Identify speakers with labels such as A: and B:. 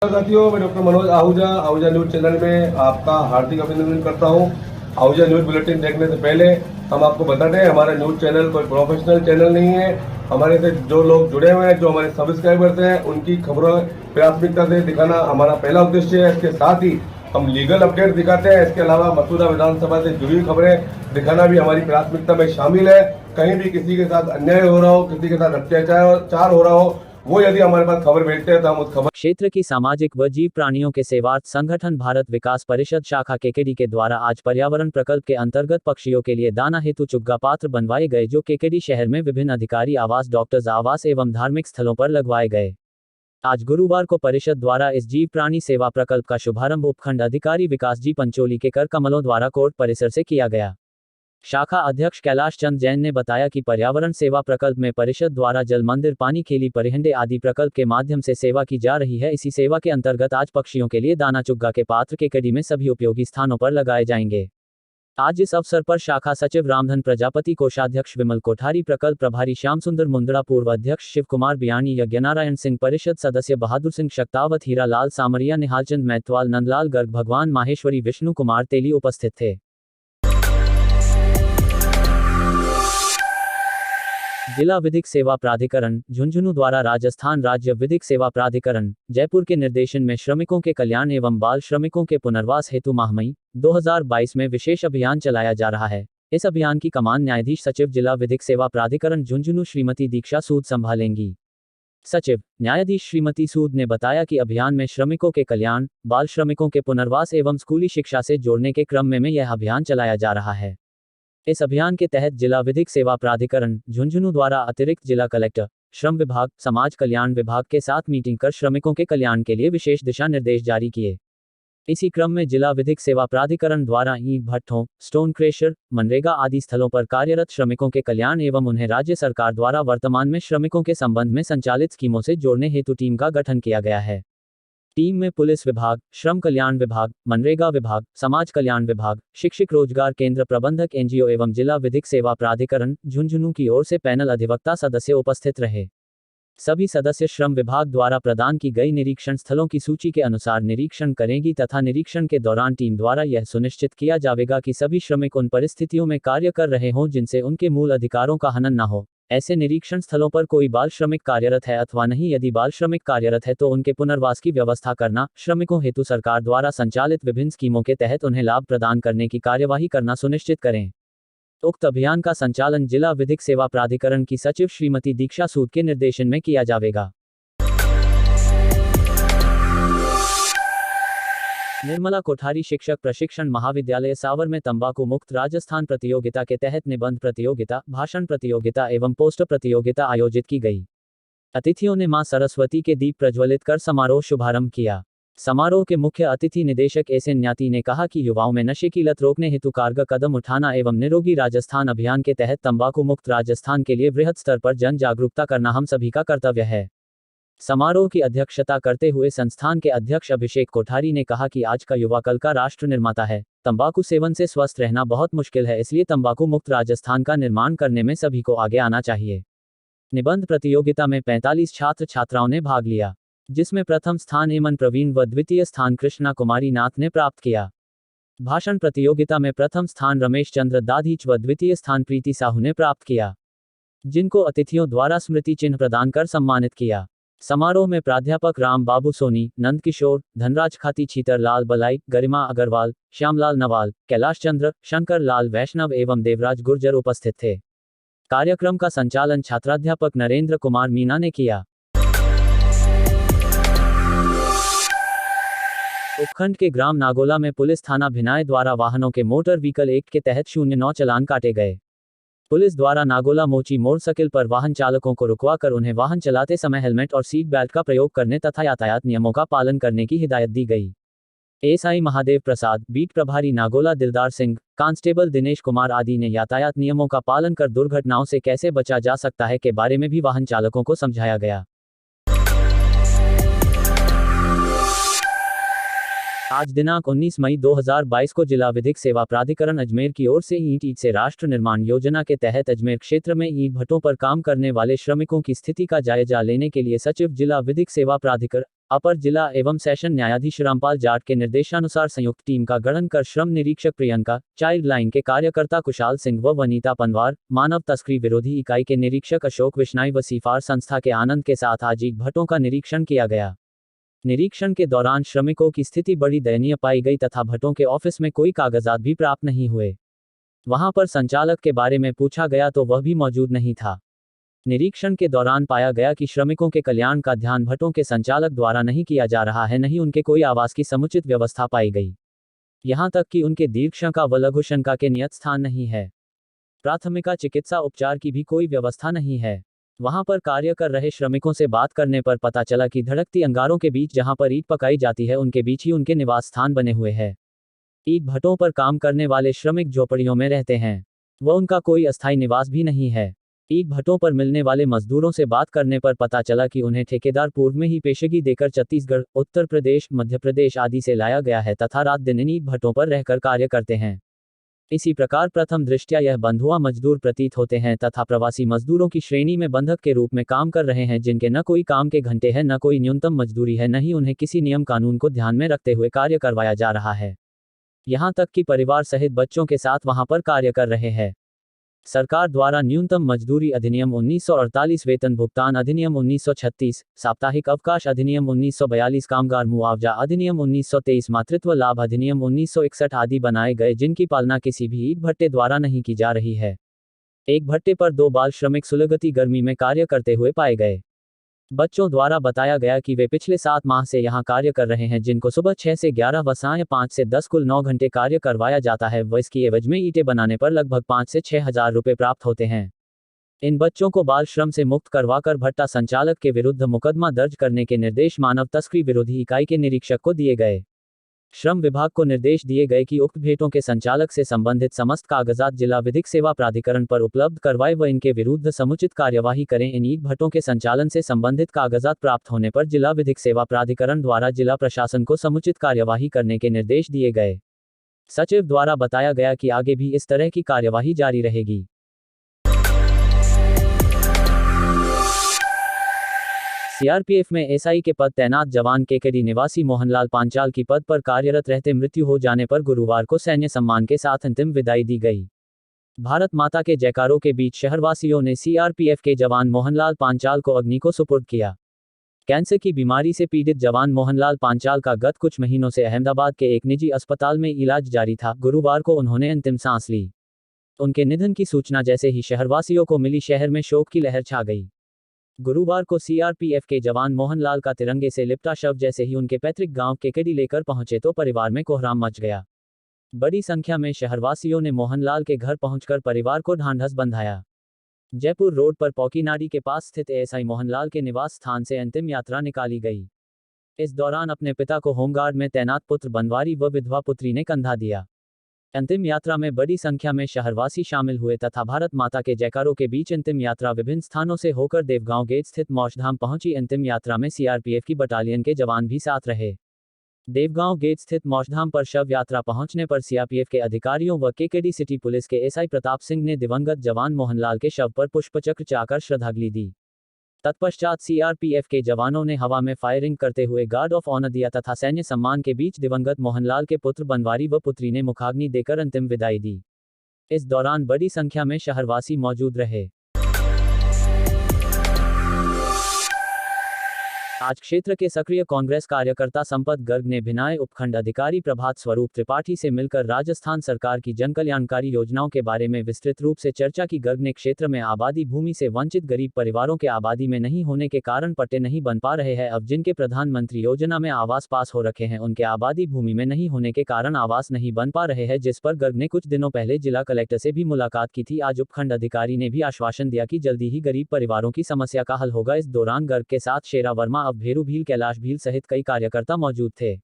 A: साथियों, मैं doctor Manoj Ahuja Ahuja news channel में आपका हार्दिक अभिनंदन करता हूं। आहूजा न्यूज बुलेटिन देखने से पहले हम आपको बता दें, हमारा न्यूज चैनल कोई प्रोफेशनल चैनल नहीं है। हमारे से जो लोग जुड़े हुए हैं, जो हमारे सब्सक्राइबर्स हैं, उनकी खबरों प्राथमिकता से दिखाना हमारा पहला उद्देश्य है। इसके साथ ही हम लीगल अपडेट दिखाते हैं। इसके अलावा मसूदा विधानसभा से जुड़ी हुई खबरें दिखाना भी हमारी प्राथमिकता में शामिल है। कहीं भी किसी के साथ अन्याय हो रहा हो, किसी के साथ अत्याचार हो रहा हो, वो यदि हमारे पास खबर भेजते हैं तो हम उस खबर
B: क्षेत्र की सामाजिक व जीव प्राणियों के सेवार्थ संगठन भारत विकास परिषद शाखा केकेडी के द्वारा आज पर्यावरण प्रकल्प के अंतर्गत पक्षियों के लिए दाना हेतु चुग्गा पात्र बनवाए गए, जो केकेडी शहर में विभिन्न अधिकारी आवास, डॉक्टर्स आवास एवं धार्मिक स्थलों पर लगवाए गए। आज गुरुवार को परिषद द्वारा इस जीव प्राणी सेवा प्रकल्प का शुभारंभ उपखंड अधिकारी विकास जी पंचोली के कर कमलों द्वारा कोर्ट परिसर से किया गया। शाखा अध्यक्ष कैलाश चंद जैन ने बताया कि पर्यावरण सेवा प्रकल्प में परिषद द्वारा जल मंदिर, पानी खेली, परिहंडे आदि प्रकल्प के माध्यम से सेवा की जा रही है। इसी सेवा के अंतर्गत आज पक्षियों के लिए दाना चुग्गा के पात्र केकेडी में सभी उपयोगी स्थानों पर लगाए जाएंगे। आज इस अवसर पर शाखा सचिव रामधन प्रजापति, कोषाध्यक्ष विमल कोठारी, प्रकल्प प्रभारी श्याम सुंदर मुंदड़ा, पूर्व अध्यक्ष शिव कुमार बियानी, यज्ञनारायण सिंह, परिषद सदस्य बहादुर सिंह शक्तावत, हीरा लाल सामरिया, निहालचंद मैतवाल, नंदलाल गर्ग, भगवान माहेश्वरी, विष्णु कुमार तेली उपस्थित थे। जिला विधिक सेवा प्राधिकरण झुंझुनू द्वारा राजस्थान राज्य विधिक सेवा प्राधिकरण जयपुर के निर्देशन में श्रमिकों के कल्याण एवं बाल श्रमिकों के पुनर्वास हेतु माह मई 2022 में विशेष अभियान चलाया जा रहा है। इस अभियान की कमान न्यायाधीश सचिव जिला विधिक सेवा प्राधिकरण झुंझुनू श्रीमती दीक्षा सूद संभालेंगी। सचिव न्यायाधीश श्रीमती सूद ने बताया कि अभियान में श्रमिकों के कल्याण, बाल श्रमिकों के पुनर्वास एवं स्कूली शिक्षा से जोड़ने के क्रम में यह अभियान चलाया जा रहा है। इस अभियान के तहत जिला विधिक सेवा प्राधिकरण झुंझुनू द्वारा अतिरिक्त जिला कलेक्टर, श्रम विभाग, समाज कल्याण विभाग के साथ मीटिंग कर श्रमिकों के कल्याण के लिए विशेष दिशा निर्देश जारी किए। इसी क्रम में जिला विधिक सेवा प्राधिकरण द्वारा ईंट भट्ठों, स्टोन क्रेशर, मनरेगा आदि स्थलों पर कार्यरत श्रमिकों के कल्याण एवं उन्हें राज्य सरकार द्वारा वर्तमान में श्रमिकों के संबंध में संचालित स्कीमों से जोड़ने हेतु टीम का गठन किया गया है। टीम में पुलिस विभाग, श्रम कल्याण विभाग, मनरेगा विभाग, समाज कल्याण विभाग, शिक्षक रोजगार केंद्र प्रबंधक, एनजीओ एवं जिला विधिक सेवा प्राधिकरण झुंझुनू की ओर से पैनल अधिवक्ता सदस्य उपस्थित रहे। सभी सदस्य श्रम विभाग द्वारा प्रदान की गई निरीक्षण स्थलों की सूची के अनुसार निरीक्षण करेंगी तथा निरीक्षण के दौरान टीम द्वारा यह सुनिश्चित किया जाएगा कि सभी श्रमिक उन परिस्थितियों में कार्य कर रहे हों जिनसे उनके मूल अधिकारों का हनन न हो। ऐसे निरीक्षण स्थलों पर कोई बाल श्रमिक कार्यरत है अथवा नहीं, यदि बाल श्रमिक कार्यरत है तो उनके पुनर्वास की व्यवस्था करना, श्रमिकों हेतु सरकार द्वारा संचालित विभिन्न स्कीमों के तहत उन्हें लाभ प्रदान करने की कार्यवाही करना सुनिश्चित करें। उक्त अभियान का संचालन जिला विधिक सेवा प्राधिकरण की सचिव श्रीमती दीक्षा सूद के निर्देशन में किया जाएगा। निर्मला कोठारी शिक्षक प्रशिक्षण महाविद्यालय सावर में तंबाकू मुक्त राजस्थान प्रतियोगिता के तहत निबंध प्रतियोगिता, भाषण प्रतियोगिता एवं पोस्टर प्रतियोगिता आयोजित की गई। अतिथियों ने मां सरस्वती के दीप प्रज्वलित कर समारोह शुभारंभ किया। समारोह के मुख्य अतिथि निदेशक एसएन न्याती ने कहा कि युवाओं में नशे की लत रोकने हेतु कारगर कदम उठाना एवं निरोगी राजस्थान अभियान के तहत तंबाकू मुक्त राजस्थान के लिए वृहद स्तर पर जन जागरूकता करना हम सभी का कर्तव्य है। समारोह की अध्यक्षता करते हुए संस्थान के अध्यक्ष अभिषेक कोठारी ने कहा कि आज का युवा कल का राष्ट्र निर्माता है। तंबाकू सेवन से स्वस्थ रहना बहुत मुश्किल है, इसलिए तंबाकू मुक्त राजस्थान का निर्माण करने में सभी को आगे आना चाहिए। निबंध प्रतियोगिता में 45 छात्र छात्राओं ने भाग लिया, जिसमें प्रथम स्थान एमन प्रवीण व द्वितीय स्थान कृष्णा कुमारी नाथ ने प्राप्त किया। भाषण प्रतियोगिता में प्रथम स्थान रमेश चंद्र दाधीच व द्वितीय स्थान प्रीति साहू ने प्राप्त किया, जिनको अतिथियों द्वारा स्मृति चिन्ह प्रदान कर सम्मानित किया। समारोह में प्राध्यापक राम बाबू सोनी, नंद किशोर, धनराज खाती, छीतर लाल बलाई, गरिमा अग्रवाल, श्यामलाल नवाल, कैलाश चंद्र, शंकर लाल वैष्णव एवं देवराज गुर्जर उपस्थित थे। कार्यक्रम का संचालन छात्राध्यापक नरेंद्र कुमार मीना ने किया। उपखंड के ग्राम नागोला में पुलिस थाना भिनाय द्वारा वाहनों के मोटर व्हीकल एक्ट के तहत 09 चालान काटे गए। पुलिस द्वारा नागोला मोची मोटरसाइकिल पर वाहन चालकों को रुकवाकर उन्हें वाहन चलाते समय हेलमेट और सीट बेल्ट का प्रयोग करने तथा यातायात नियमों का पालन करने की हिदायत दी गई। एएसआई महादेव प्रसाद, बीट प्रभारी नागोला दिलदार सिंह, कांस्टेबल दिनेश कुमार आदि ने यातायात नियमों का पालन कर दुर्घटनाओं से कैसे बचा जा सकता है के बारे में भी वाहन चालकों को समझाया गया। आज दिनांक 19 मई 2022 को जिला विधिक सेवा प्राधिकरण अजमेर की ओर से ईंट से राष्ट्र निर्माण योजना के तहत अजमेर क्षेत्र में ईंट भट्टों पर काम करने वाले श्रमिकों की स्थिति का जायजा लेने के लिए सचिव जिला विधिक सेवा प्राधिकरण अपर जिला एवं सेशन न्यायाधीश रामपाल जाट के निर्देशानुसार संयुक्त टीम का गठन कर श्रम निरीक्षक प्रियंका, चाइल्ड लाइन के कार्यकर्ता कुशाल सिंह व वनीता पनवार, मानव तस्करी विरोधी इकाई के निरीक्षक अशोक विश्नाई व सीफार संस्था के आनंद के साथ आज ईंट भट्टों का निरीक्षण किया गया। निरीक्षण के दौरान श्रमिकों की स्थिति बड़ी दयनीय पाई गई तथा भट्टों के ऑफिस में कोई कागजात भी प्राप्त नहीं हुए। वहां पर संचालक के बारे में पूछा गया तो वह भी मौजूद नहीं था। निरीक्षण के दौरान पाया गया कि श्रमिकों के कल्याण का ध्यान भट्टों के संचालक द्वारा नहीं किया जा रहा है, नहीं उनके कोई आवास की समुचित व्यवस्था पाई गई। यहां तक कि उनके दीर्घशंका व लघुशंका के नियत स्थान नहीं है। प्राथमिका चिकित्सा उपचार की भी कोई व्यवस्था नहीं है। वहां पर कार्य कर रहे श्रमिकों से बात करने पर पता चला कि धड़कती अंगारों के बीच जहां पर ईंट पकाई जाती है उनके बीच ही उनके निवास स्थान बने हुए हैं। ईंट भट्टों पर काम करने वाले श्रमिक झोपड़ियों में रहते हैं व उनका कोई अस्थायी निवास भी नहीं है। ईंट भट्टों पर मिलने वाले मजदूरों से बात करने पर पता चला कि उन्हें ठेकेदार पूर्व में ही पेशगी देकर छत्तीसगढ़, उत्तर प्रदेश, मध्य प्रदेश आदि से लाया गया है तथा रात दिन इन ईंट भट्टों पर रहकर कार्य करते हैं। इसी प्रकार प्रथम दृष्टया यह बंधुआ मजदूर प्रतीत होते हैं तथा प्रवासी मजदूरों की श्रेणी में बंधक के रूप में काम कर रहे हैं, जिनके न कोई काम के घंटे हैं, न कोई न्यूनतम मजदूरी है, न ही उन्हें किसी नियम कानून को ध्यान में रखते हुए कार्य करवाया जा रहा है। यहाँ तक कि परिवार सहित बच्चों के साथ वहां पर कार्य कर रहे हैं। सरकार द्वारा न्यूनतम मजदूरी अधिनियम 1948, वेतन भुगतान अधिनियम 1936, साप्ताहिक अवकाश अधिनियम 1942, कामगार मुआवजा अधिनियम 1923, मातृत्व लाभ अधिनियम 1961 आदि बनाए गए, जिनकी पालना किसी भी ईंट भट्टे द्वारा नहीं की जा रही है। एक भट्टे पर 2 बाल श्रमिक सुलगती गर्मी में कार्य करते हुए पाए गए। बच्चों द्वारा बताया गया कि वे पिछले 7 माह से यहां कार्य कर रहे हैं, जिनको सुबह 6 से 11 व सायं 5 से 10 कुल 9 घंटे कार्य करवाया जाता है व इसकी एवज में ईंटें बनाने पर लगभग 5 से 6 हजार रुपये प्राप्त होते हैं। इन बच्चों को बाल श्रम से मुक्त करवाकर भट्टा संचालक के विरुद्ध मुकदमा दर्ज करने के निर्देश मानव तस्करी विरोधी इकाई के निरीक्षक को दिए गए। श्रम विभाग को निर्देश दिए गए कि उक्त भेटों के संचालक से संबंधित समस्त कागजात जिला विधिक सेवा प्राधिकरण पर उपलब्ध करवाए व इनके विरुद्ध समुचित कार्यवाही करें। इन ईंट भट्टों के संचालन से संबंधित कागजात प्राप्त होने पर जिला विधिक सेवा प्राधिकरण द्वारा जिला प्रशासन को समुचित कार्यवाही करने के निर्देश दिए गए। सचिव द्वारा बताया गया कि आगे भी इस तरह की कार्यवाही जारी रहेगी। सीआरपीएफ में एसआई के पद तैनात जवान केकेडी निवासी मोहनलाल पांचाल की पद पर कार्यरत रहते मृत्यु हो जाने पर गुरुवार को सैन्य सम्मान के साथ अंतिम विदाई दी गई। भारत माता के जयकारों के बीच शहरवासियों ने सीआरपीएफ के जवान मोहनलाल पांचाल को अग्नि को सुपुर्द किया। कैंसर की बीमारी से पीड़ित जवान मोहनलाल पांचाल का गत कुछ महीनों से अहमदाबाद के एक निजी अस्पताल में इलाज जारी था। गुरुवार को उन्होंने अंतिम सांस ली। उनके निधन की सूचना जैसे ही शहरवासियों को मिली, शहर में शोक की लहर छा गई। गुरुवार को सीआरपीएफ के जवान मोहनलाल का तिरंगे से लिपटा शव जैसे ही उनके पैतृक गांव केकेडी लेकर पहुंचे तो परिवार में कोहराम मच गया। बड़ी संख्या में शहरवासियों ने मोहनलाल के घर पहुंचकर परिवार को ढांढस बंधाया। जयपुर रोड पर पौकीनाडी के पास स्थित एएसआई मोहनलाल के निवास स्थान से अंतिम यात्रा निकाली गई। इस दौरान अपने पिता को होमगार्ड में तैनात पुत्र बनवारी व विधवा पुत्री ने कंधा दिया। अंतिम यात्रा में बड़ी संख्या में शहरवासी शामिल हुए तथा भारत माता के जयकारों के बीच अंतिम यात्रा विभिन्न स्थानों से होकर देवगांव गेट स्थित मौशधाम पहुंची। अंतिम यात्रा में सीआरपीएफ की बटालियन के जवान भी साथ रहे। देवगांव गेट स्थित मौशधाम पर शव यात्रा पहुंचने पर सीआरपीएफ के अधिकारियों व केकेडी सिटी पुलिस के एसआई प्रताप सिंह ने दिवंगत जवान मोहनलाल के शव पर पुष्पचक्र चाकर श्रद्धांजलि दी। तत्पश्चात सीआरपीएफ के जवानों ने हवा में फायरिंग करते हुए गार्ड ऑफ ऑनर दिया तथा सैन्य सम्मान के बीच दिवंगत मोहनलाल के पुत्र बनवारी व पुत्री ने मुखाग्नि देकर अंतिम विदाई दी। इस दौरान बड़ी संख्या में शहरवासी मौजूद रहे। आज क्षेत्र के सक्रिय कांग्रेस कार्यकर्ता संपत गर्ग ने भिनाय उपखंड अधिकारी प्रभात स्वरूप त्रिपाठी से मिलकर राजस्थान सरकार की जनकल्याणकारी योजनाओं के बारे में विस्तृत रूप से चर्चा की। गर्ग ने क्षेत्र में आबादी भूमि से वंचित गरीब परिवारों के आबादी में नहीं होने के कारण पट्टे नहीं बन पा रहे हैं। अब जिनके प्रधानमंत्री योजना में आवास पास हो रखे हैं उनके आबादी भूमि में नहीं होने के कारण आवास नहीं बन पा रहे हैं, जिस पर गर्ग ने कुछ दिनों पहले जिला कलेक्टर से भी मुलाकात की थी। आज उपखंड अधिकारी ने भी आश्वासन दिया कि जल्दी ही गरीब परिवारों की समस्या का हल होगा। इस दौरान गर्ग के साथ शेरा वर्मा, भेरू भील, कैलाश भील सहित कई कार्यकर्ता मौजूद थे।